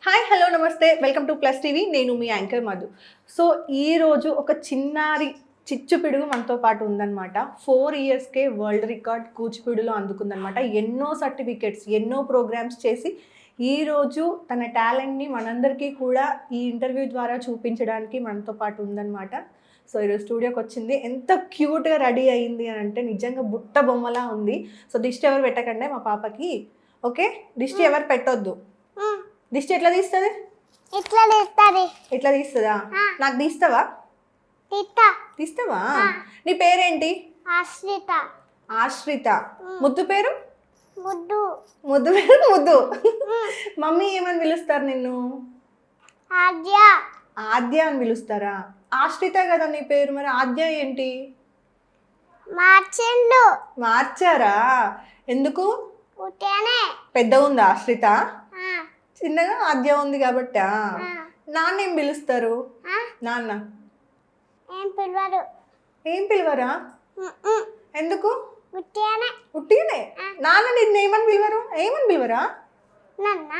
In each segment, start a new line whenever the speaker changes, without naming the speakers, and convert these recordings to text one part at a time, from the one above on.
Hi hello నమస్తే welcome to plus TV. నేను మీ anchor Madhu. So ఈరోజు ఒక చిన్నారి చిచ్చు పిడుగు మనతో పాటు ఉందన్నమాట. 4 ఇయర్స్కే వరల్డ్ రికార్డ్ కూచిపూడిలో అందుకుందనమాట. ఎన్నో సర్టిఫికెట్స్, ఎన్నో ప్రోగ్రామ్స్ చేసి ఈరోజు తన టాలెంట్ని మనందరికీ కూడా ఈ ఇంటర్వ్యూ ద్వారా చూపించడానికి మనతో పాటు ఉందన్నమాట. సో ఈరోజు స్టూడియోకి వచ్చింది. ఎంత క్యూట్గా రెడీ అయింది అని అంటే నిజంగా బుట్ట బొమ్మలా ఉంది. సో దిష్టి ఎవరు పెట్టకండి మా పాపకి, ఓకే? దిష్టి ఎవరు పెట్టొద్దు. దిష్టి ఎట్లా తీస్తుంది?
ఇట్లా తీస్తుంది.
ఎట్లా తీస్తుందా? నాకు తీస్తావా? తీస్తావా? నీ పేరేంటి?
ఆశ్రిత.
ఆశ్రిత. ముద్దు పేరు?
ముద్దు.
ముద్దు పేరు ముద్దు. మమ్మీ ఏమని పిలుస్తారు నిన్ను?
ఆద్య.
ఆద్య అని పిలుస్తారా? ఆశ్రిత కదా నీ పేరు, మరి ఆద్య ఏంటి?
మార్చిండు.
మార్చారా? ఎందుకు?
ఉట్టానే.
పెద్దగా ఉందా ఆశ్రిత? చిన్నగా ఆద్య ఉంది కాబట్టి. నాన్న ఏం పిలుస్తారు? నాన్న
ఏం పిలవరు.
ఏం పిలవరా? ఎందుకు?
ఉట్టానే.
ఉట్టిగానే. నాన్న నిన్ను ఏమని పిలవరు? ఏమని పిలవరా?
నన్న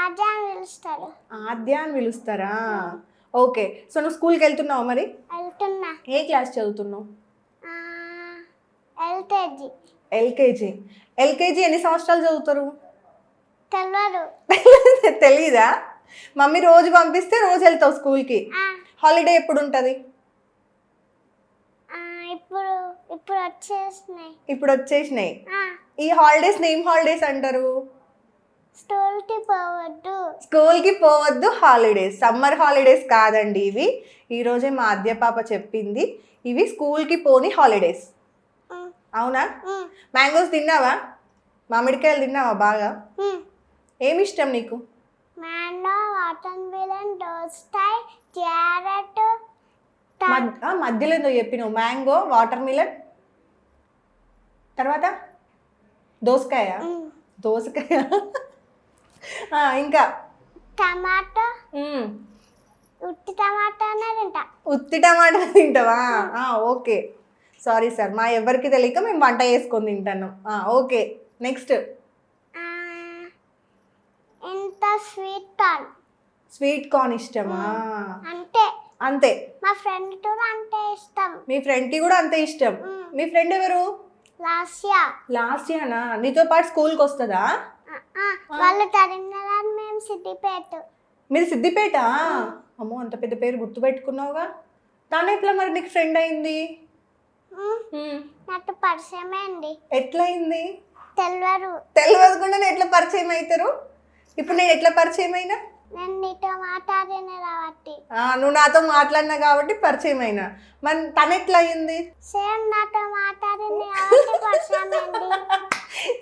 ఆద్య అని పిలుస్తారు.
ఆద్య అని పిలుస్తారా? ఓకే. సో నువ్వు స్కూల్కి వెళ్తున్నావా మరి?
వెళ్తున్నా.
ఏ క్లాస్ చదువుతున్నావు?
ఎల్కేజీ.
ఎల్కేజీ. ఎల్కేజీ ఎన్ని సంవత్సరాలు చదువుతారు?
తెలియదు.
తెలీదా? మమ్మీ రోజు పంపిస్తే రోజు వెళ్తావు స్కూల్కి. హాలిడే ఎప్పుడు ఉంటుంది?
ఇప్పుడు ఇప్పుడు వచ్చేసినాయి.
ఇప్పుడు వచ్చేసినాయి. ఈ హాలిడేస్ ఏం హాలిడేస్ అంటారు?
స్కూల్కి పోవద్దు.
స్కూల్కి పోవద్దు హాలిడేస్. సమ్మర్ హాలిడేస్ కాదండి ఇవి. ఈరోజే మా ఆద్య పాప చెప్పింది, ఇవి స్కూల్కి పోని హాలిడేస్. అవునా? మ్యాంగోస్ తిన్నావా? మామిడికాయలు తిన్నావా బాగా? ఏమి ఇష్టం నీకు?
మ్యాంగో, వాటర్ మిలన్, దోసకాయ, క్యారెట్.
మధ్యలో ఏందో చెప్పినావు. మ్యాంగో, వాటర్ మిలన్, తర్వాత దోసకాయ. దోసకాయ ఇంకా
టమాటో. ఉత్తి టమాటానే తింటా.
ఉత్తి టమాటా తింటావా? ఓకే. సారీ సార్, మా ఎవరికి తెలియక మేము వంట చేసుకొని తింటాను. Okay, next.
ఇంత స్వీట్ కార్న్.
స్వీట్ కార్న్ ఇష్టమా?
అంటే
అంతే.
మా ఫ్రెండ్ కూడా అంటే ఇష్టం.
మీ ఫ్రెండ్కి కూడా అంతే ఇష్టం. మీ ఫ్రెండ్ ఎవరు?
లాస్యా.
లాస్యానా? నీతో పాటు స్కూల్కి వస్తుందా?
వాళ్ళు కరీంనగర్, మేము సిద్దిపేట.
మీరు సిద్దిపేట? అమ్మో, అంత పెద్ద పేరు గుర్తు పెట్టుకున్నావుగా. తను ఎట్లా మరి నీకు ఫ్రెండ్ అయింది?
నాకు పరిచయం అయింది.
ఎట్లా అయింది?
తెలియదు.
ఎట్లా పరిచయం అవుతారు? ఇప్పుడు నేను ఎట్లా పరిచయం అయినా?
నేను నీతో మాట్లాడిన కాబట్టి.
నువ్వు నాతో మాట్లాడినా కాబట్టి పరిచయం అయినా. మరి తను ఎట్లా అయింది?
సేమ్ నాతో మాట్లాడింది కాబట్టి పరిచయం అయింది.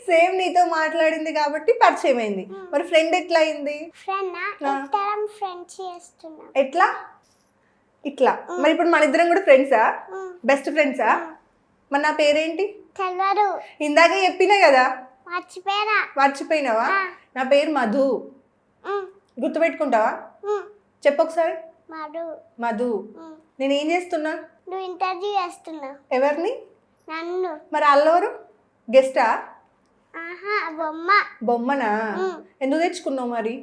సేమ్ నీతో మాట్లాడింది కాబట్టి పరిచయం అయింది. మరి ఫ్రెండ్ ఎట్లా అయింది?
ఫ్రెండ్ ఇద్దరం ఫ్రెండ్స్ చేస్తున్నాం.
ఎట్లా? ఇట్లా. మరి ఇప్పుడు మన ఇద్దరం కూడా ఫ్రెండ్సా? బెస్ట్ ఫ్రెండ్సా? మరి నా పేరేంటి?
తెలియదు.
ఇందాక చెప్పినా కదా.
మర్చిపోయినావా?
నా పేరు మధు. గుర్తుపెట్టుకుంటావా? చెప్పు ఒకసారి. మధు. నేను ఏం చేస్తున్నా?
నువ్వు ఇంటర్వ్యూ చేస్తున్నావు.
ఎవరిని?
నన్ను.
మరి అల్లవరు? గెస్టా? బొమ్మనా? ఎందుకు తెచ్చుకున్నావు మరి?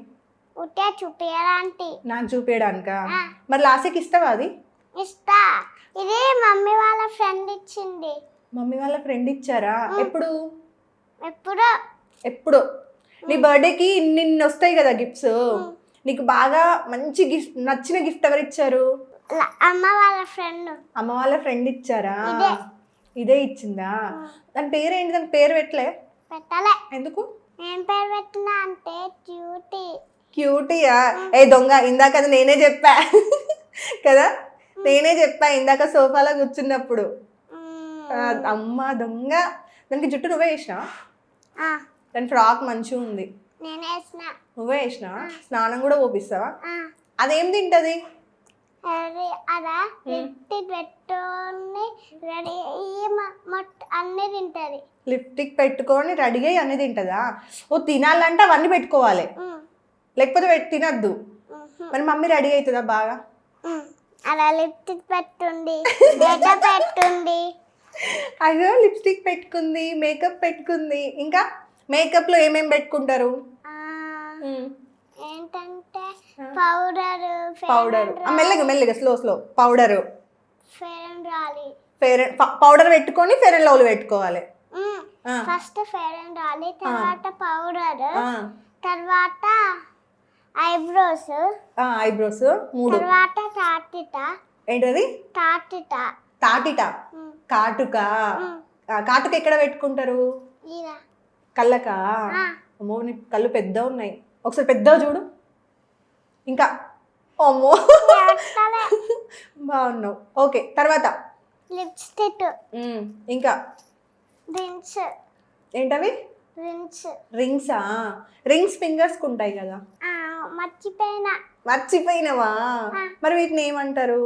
ఉట్టే చూపించడానికి.
నాకు చూపించడానికా? మరి లాస్ట్కి ఇస్తావా అది?
ఇస్తా. ఇది మమ్మీ వాళ్ళ ఫ్రెండ్ ఇచ్చింది.
మమ్మీ వాళ్ళ ఫ్రెండ్ ఇచ్చారా? ఎప్పుడు? ఎప్పుడు? నీ బర్త్డేకి ఇన్ని వస్తాయి కదా గిఫ్ట్స్. నీకు బాగా మంచి గిఫ్ట్, నచ్చిన గిఫ్ట్ ఎవరు ఇచ్చారు?
అమ్మ వాళ్ళ ఫ్రెండ్.
అమ్మ వాళ్ళ ఫ్రెండ్ ఇచ్చారా? ఇదే ఇచ్చిందా? దాని పేరేంటి? దాని పేరు పెట్టలే?
పెట్టలే.
ఎందుకు?
ఏం పేరు పెట్టినా అంటే క్యూటీ.
క్యూటీయా? ఏ దొంగ, ఇందాక అది నేనే చెప్పా కదా. నేనే చెప్పా ఇందాక సోఫాలో కూర్చున్నప్పుడు. అమ్మ దొంగ. దానికి జుట్టు నువ్వే వేసినా? దాని ఫ్రాక్ మంచిగా ఉంది. నువ్వే వేసినా? స్నానం కూడా పోపిస్తావా? అదేం తింటది? లిప్స్టిక్ పెట్టుకొని రెడీ అయ్యి అన్ని తింటదా? ఓ తినాలంటే అవన్నీ పెట్టుకోవాలి, లేకపోతే తినద్దు. మరి మమ్మీ రెడీ అవుతుందా బాగా?
అలా లిప్స్టిక్ పెట్టుంది, మేకప్ పెట్టుంది.
అయ్యో, లిప్స్టిక్ పెట్టుకుంది, మేకప్ పెట్టుకుంది. ఇంకా మేకప్లో ఏమేమి పెట్టుకుంటారు?
ఏంటంటే పౌడర్
పౌడర్ మెల్లగా మెల్లగా స్లో పౌడరు
ఫెయిర్ అండ్ రాలి.
పౌడర్ పెట్టుకొని ఫెయిర్ అండ్ లవ్లీ పెట్టుకోవాలి. ఆ.
ఫస్ట్ ఫెయిర్ అండ్ రాలి, తర్వాత పౌడర్,
ఆ,
తర్వాత ఐబ్రోస్,
ఐబ్రోస్ 3.
తర్వాత తాటిట.
ఏంటది?
తాటిట.
తాటిట. కాటుక. కాటుక ఎక్కడ పెట్టుకుంటారు?
ఇలా.
కళ్ళకా?
ఆ.
అమ్మో నీ కళ్ళు పెద్ద ఉన్నాయి, ఒకసారి పెద్దగా చూడు. ఇంకా అమ్మో
ఎడతలే.
బాగున్నావు. ఓకే తర్వాత
లిప్స్టిక్,
ఇంకా
రిన్స్,
ఏంటవి?
రిన్స్.
రింగ్సా? రింగ్స్ ఫింగర్స్కి ఉంటాయి కదా.
మర్చిపోయినా.
మర్చిపోయినవా? మరి వీటిని ఏమంటారు?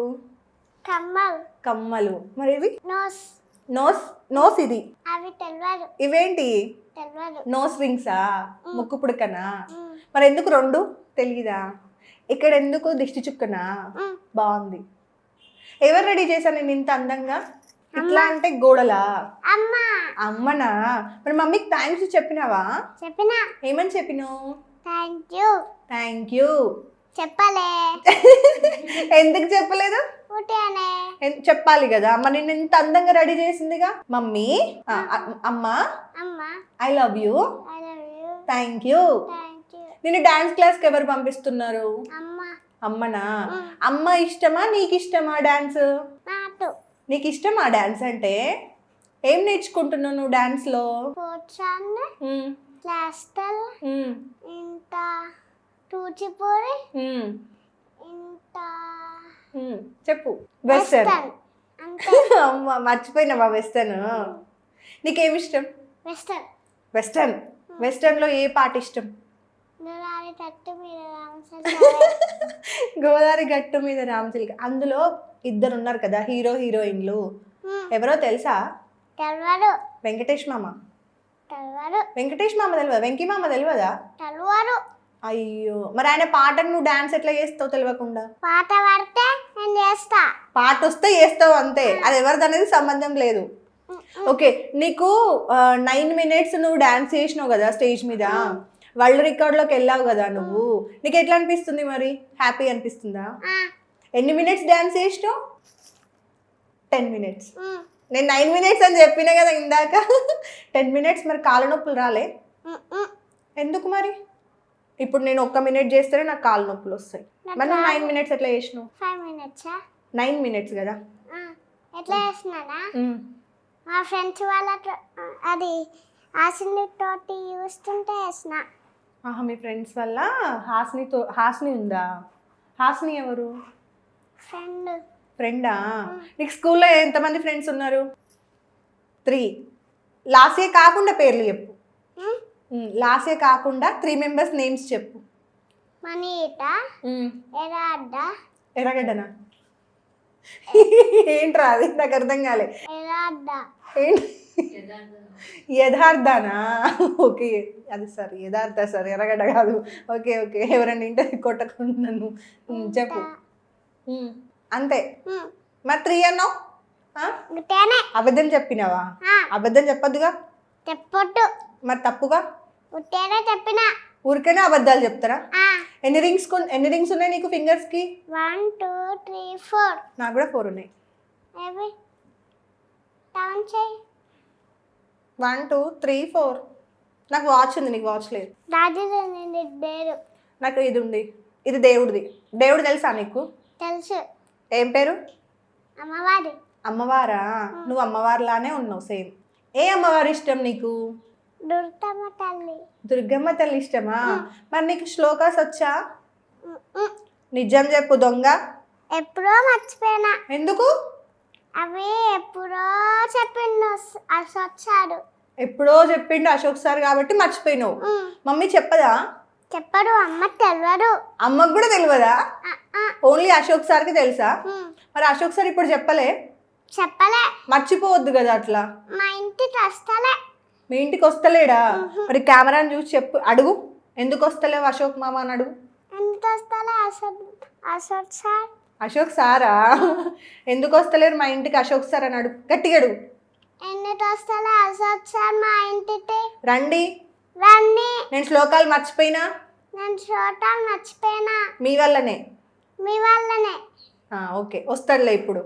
కమ్మల్.
కమ్మలు. మరి ఇవి?
నోస్.
నోస్. నోస్ ఇది.
అవి తెలియదు.
ఇవేంటి?
తెలియదు.
నోస్ రింగ్సా? ముక్కు పుడకనా? మరి ఎందుకు 2 తెలీదా? ఇక్కడ ఎందుకు దిష్టి చుక్కనా? బాగుంది. ఎవరు రెడీ చేశాను నేను ఇంత అందంగా? ఇట్లా అంటే గోడలా?
అమ్మా.
అమ్మనా? మరి మమ్మీకి థ్యాంక్స్ చెప్పినావా?
చెప్పినా.
ఏమని చెప్పినావు?
Thank you. చెప్పలే.
ఎందుకు చెప్పలేదు?
ఊటేనే.
చెప్పాలి కదా. అమ్మ నిన్ను ఇంత అందంగా రెడీ చేసిందిగా. మమ్మీ, అమ్మా,
అమ్మా,
I love you,
I love you,
thank you.
Thank you.
నిన్ను డాన్స్ క్లాస్కి ఎవరు పంపిస్తున్నారు?
అమ్మా.
అమ్మనా? అమ్మ ఇష్టమా నీకు ఇష్టమా డాన్స్?
నాటు.
నీకు ఇష్టమా డాన్స్ అంటే? ఏం నేర్చుకుంటున్నావు నువ్వు డాన్స్లో?
పోర్చాన్, క్లాస్టల్, ఇంత కూచిపూడి, ఇంత
చెప్పు. వెస్టర్న్.
అంతే.
అమ్మ మర్చిపోయినావా వెస్టర్న్? నీకేమి ఇష్టం?
వెస్టర్న్.
వెస్టర్న్. వెస్టర్న్లో ఏ పాట ఇష్టం?
గోదావరి తట్టు మీద
గోదావరి గట్టు మీద రామచిలక. అందులో 2 ఉన్నారు కదా హీరో హీరోయిన్లు. ఎవరో తెలుసా?
తెలవదు.
వెంకటేష్ మామ.
తెలవదు.
వెంకటేష్ మామ తెలియదా? వెంకీ మామ తెలియదా?
తెలవదు.
అయ్యో మరి ఆయన పాటను నువ్వు డాన్స్ ఎట్లా చేస్తావు తెలియకుండా?
పాట పడితే నేను చేస్తా. పాట
వస్తే చేస్తావు అంతే, అది ఎవరిది అనేది సంబంధం లేదు. ఓకే నీకు 9 minutes నువ్వు డాన్స్ చేసినావు కదా స్టేజ్ మీద, వరల్డ్ రికార్డ్లోకి వెళ్ళావు కదా నువ్వు. నీకు ఎట్లా అనిపిస్తుంది మరి? హ్యాపీ అనిపిస్తుందా? ఎన్ని మినిట్స్ డాన్స్ చేసినావు? 10 minutes. నేను 9 minutes అని చెప్పినా కదా ఇందాక. 10 minutes. మరి కాళ్ళ నొప్పులు రాలే? ఎందుకు మరి? ఇప్పుడు నేను 1 minute చేస్తేనే నాకు కాళ్ళ నొప్పులు వస్తాయి. మరి నువ్వు 9 minutes ఎట్లా చేసినావు?
5 minutes.
9 minutes కదా.
ఎట్లా చేసినానా? మా ఫ్రెండ్స్ వాళ్ళ అది హాసిని తోటి చూస్తుంటే వేసిన.
మీ ఫ్రెండ్స్ వల్ల హాస్ని ఉందా? హాస్ని ఎవరు? ఫ్రెండా? నీకు స్కూల్లో ఎంతమంది ఫ్రెండ్స్ ఉన్నారు? 3. లాస్ట్ ఇయర్ కాకుండా పేర్లు చెప్పు. లాస్ట్ ఇయర్ కాకుండా 3 members నేమ్స్ చెప్పు.
మనీట, ఎరాడ్డ.
ఎర్రగడ్డనా? ఏంట్రా అది? నాకు అర్థం కాలే.
ఎరాడ్డ.
యథార్థనా? ఓకే అది సరే యథార్థ సరే, ఎర్రగడ్డ కాదు. ఓకే ఓకే ఎవరండి ఇంటర్ కొట్టకుండా నన్ను చెప్పు. అంతే. మరి 3 అన్నావు. అబద్ధం చెప్పినావా? అబద్ధం చెప్పొద్దుగా.
చెప్పొద్దు.
మరి తప్పుగా
చెప్పిన.
ఊరికైనా అబద్ధాలు చెప్తారా? ఎన్ని రింగ్స్ ఉన్నాయి నీకు ఫింగర్స్ కి?
1 2 3 4.
నాకు కూడా 4 ఉన్నాయి. 1 2 3 4. నాకు వాచ్ ఉంది, నీకు వాచ్ లేదు. నాకు ఇది ఉంది, ఇది దేవుడిది. దేవుడు తెలుసా నీకు?
తెలుసు.
ఏం పేరు?
అమ్మవారి.
అమ్మవారా? నువ్వు అమ్మవారిలానే ఉన్నావు సేమ్. ఏ అమ్మవారి ఇష్టం నీకు?
దుర్గమ్మ తల్లి.
దుర్గమ్మ తల్లి ఇష్టమా? మరి నీకు శ్లోకాస్ వచ్చా? నిజం చెప్పు దొంగ.
ఎప్పుడో మర్చిపోయినా.
ఎందుకు?
అవి ఎప్పుడో చెప్పిండు వచ్చాడు.
ఎప్పుడో చెప్పిండు అశోక్ సార్ కాబట్టి మర్చిపోయినావు. మమ్మీ చెప్పదా?
చెప్పడు. అమ్మ తెలియదు.
అమ్మకు కూడా తెలియదా? ఓన్లీ అశోక్ సార్కి తెలుసా? మరి అశోక్ సార్ ఇప్పుడు చెప్పలే? మర్చిపోవద్దు కదా అట్లా.
మా ఇంటికి వస్తలే.
మీ ఇంటికి వస్తలేడా? మరి కెమెరాని చూసి చెప్పు, అడుగు ఎందుకు వస్తలేవు అశోక్ మామ అని అడుగు.
ఎందుకు వస్తలే అశోక్ సార్?
అశోక్ సారా? ఎందుకు వస్తలేరు మా ఇంటికి అశోక్ సార్ అని అడుగు, గట్టిగా అడుగు.
ఎందుకు వస్తలే అశోక్ సార్ మా ఇంటికి?
రండి.
రండి.
నేను శ్లోకాలు మర్చిపోయినా?
నేను చూడటానికి మర్చిపోయినా
మీ వల్లనే.
మీ వల్లనే.
ఓకే, వస్తాడులే ఇప్పుడు.